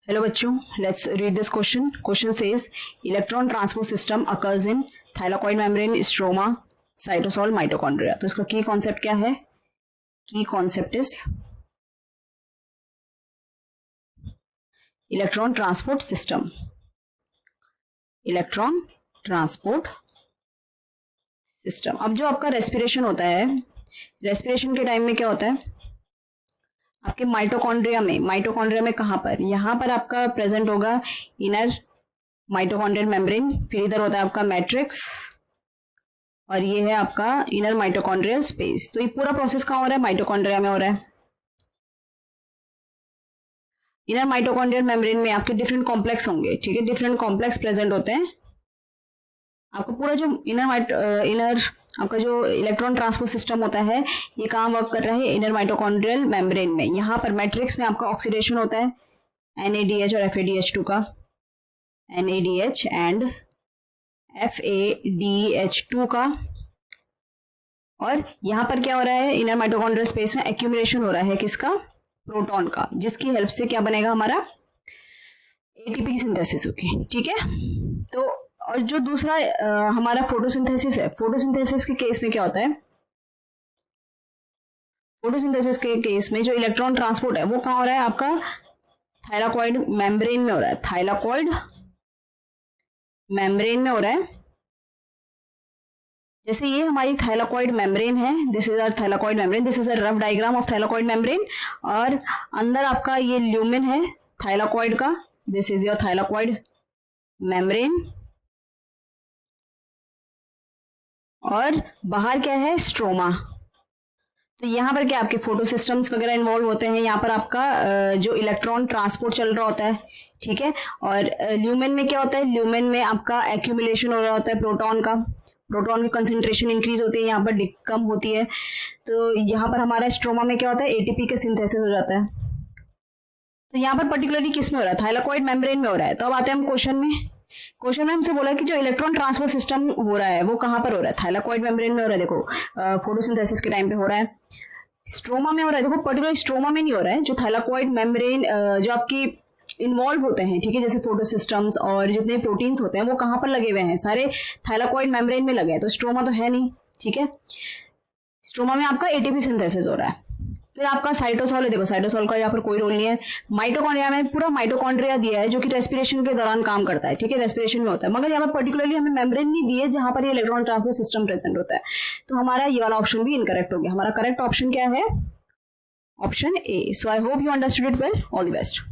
Hello बच्चों, let's read this question. Question says electron transport system occurs in thylakoid membrane, stroma, cytosol, mitochondria. तो इसका की concept क्या है? की concept is electron transport system. Electron transport system. अब जो आपका रेस्पिरेशन होता है, रेस्पिरेशन के टाइम में क्या होता है? आपके माइटोकॉन्ड्रिया में कहां पर? यहां पर आपका प्रेजेंट होगा इनर माइटोकॉन्ड्रियल मेम्ब्रेन, फिर इधर होता है आपका मैट्रिक्स और ये है आपका इनर माइटोकॉन्ड्रियल स्पेस. तो ये पूरा प्रोसेस कहां हो रहा है? माइटोकॉन्ड्रिया में हो रहा है. इनर माइटोकॉन्ड्रियल मेम्ब्रेन में आपके डिफरेंट कॉम्प्लेक्स होंगे, ठीक है, डिफरेंट कॉम्प्लेक्स प्रेजेंट होते हैं. आपको पूरा जो इनर आपका जो इलेक्ट्रॉन ट्रांसपोर्ट सिस्टम होता है ये कहाँ वर्क कर रहा है? इनर माइटोकॉन्ड्रियल मेम्ब्रेन में. यहाँ पर मैट्रिक्स में आपका ऑक्सीडेशन होता है NADH और FADH2 का, NADH एंड FADH2 का. और यहाँ पर क्या हो रहा है? इनर माइटोकॉन्ड्रियल स्पेस में एक्यूमुलेशन हो रहा है किसका? प्रोटॉन का, जिसकी हेल्प से क्या बनेगा? हमारा ATP सिंथेसिस होगी, ठीक है. तो और जो दूसरा हमारा फोटोसिंथेसिस है, फोटोसिंथेसिस के केस में क्या होता है? फोटोसिंथेसिस के केस में जो इलेक्ट्रॉन ट्रांसपोर्ट है वो कहाँ हो रहा है? आपका थाइलाकॉइड मेम्ब्रेन में हो रहा है. थाइलाकॉइड मेम्ब्रेन में हो रहा है. जैसे ये हमारी थाइलाकॉइड मेम्ब्रेन है, this is our thylakoid membrane, this is a rough diagram of thylakoid membrane. और अंदर आपका ये ल्यूमेन है थाइलाकॉइड का, this is your thylakoid membrane. और बाहर क्या है? स्ट्रोमा. तो यहाँ पर क्या आपके फोटो सिस्टम्स वगैरह इन्वॉल्व होते हैं. यहाँ पर आपका जो इलेक्ट्रॉन ट्रांसपोर्ट चल रहा होता है, ठीक है. और ल्यूमेन में क्या होता है? ल्यूमेन में आपका एक्यूमुलेशन हो रहा होता है प्रोटॉन का. प्रोटॉन की कंसंट्रेशन इंक्रीज होती है, यहाँ पर कम होती है. तो यहाँ पर हमारा स्ट्रोमा में क्या होता है? ATP का सिंथेसिस हो जाता है. तो यहाँ पर पर्टिकुलरली किस में हो रहा है? थाइलाकॉइड मेम्ब्रेन में हो रहा है. तो अब आते हैं हम क्वेश्चन में. क्वेश्चन में हमसे बोला कि जो इलेक्ट्रॉन ट्रांसपोर्ट सिस्टम हो रहा है वो कहां पर हो रहा है? थाइलाकॉइड मेम्ब्रेन में हो रहा है. देखो फोटोसिंथेसिस के टाइम पे हो रहा है. स्ट्रोमा में हो रहा है. देखो पर्टिकुलर स्ट्रोमा में नहीं हो रहा है. जो थाइलाकॉइड मेम्ब्रेन जो आपकी इन्वॉल्व होते हैं, ठीक है, जैसे फोटोसिस्टम्स और जितने प्रोटीन्स होते हैं वो कहां पर लगे हुए हैं? सारे थाइलाकॉइड मेम्ब्रेन में लगे हैं. तो स्ट्रोमा तो है नहीं, ठीक है. स्ट्रोमा में आपका ATP सिंथेसिस हो रहा है. फिर आपका साइटोसॉल है. देखो साइटोसॉल का यहाँ पर कोई रोल नहीं है. माइटोकॉन्ड्रिया में पूरा माइटोकॉन्ड्रिया दिया है जो कि रेस्पिरेशन के दौरान काम करता है, ठीक है, रेस्पिरेशन में होता है. मगर यहाँ पर पर्टिकुलरली हमें मेम्ब्रेन नहीं दी है जहां पर ये इलेक्ट्रॉन ट्रांसपोर्ट सिस्टम प्रेजेंट होता है. तो हमारा ये वाला ऑप्शन भी इनकरेक्ट हो गया. हमारा करेक्ट ऑप्शन क्या है? Option A. So I hope you understood it well. All the best.